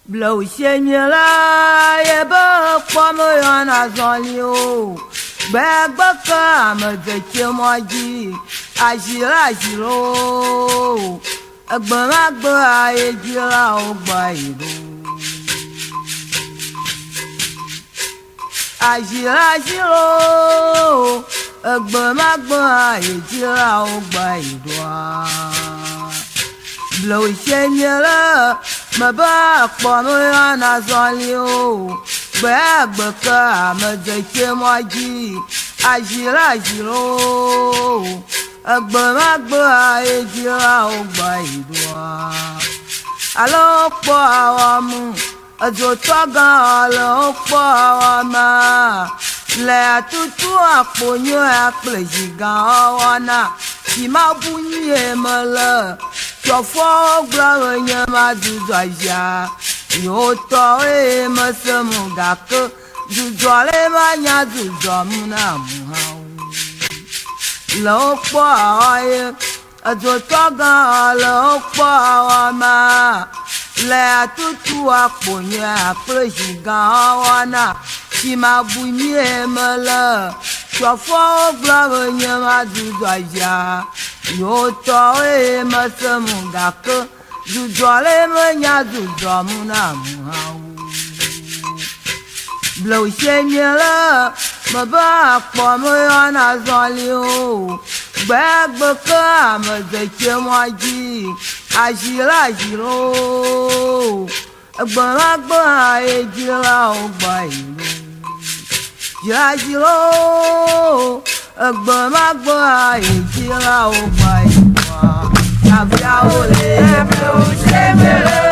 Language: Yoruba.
Blow shenyela ye ba kwamo yana zonlio bag baka amade chemoji ajira jiro agba ejira ogba iro ajira jiro agba ejira ogba iro blow shenyela Maba kwamo yana zonlio bag baka amade chemoji ajira jiro agba ejira ogba iro alo po awamu ajo togan alo po awama le tutu aponyo aplejigan awana ti ma bunyi emala Chofo gwa nyama duzaja yo to e masemu gak duzole manya duzomuna muhau lo po aye ajo toga lo po ama le tutu aponya aprejigan wana ti ma bunyi emala Chofo gwa nyama duzaja yo to e masemu gak duzole manya duzomuna muhau blow shenyela maba kwamo yana zonlio bag baka amade chemoji ajira jiro agba ejira ogba iro jiro agba ejira ogba iro Abia ole blow shenyela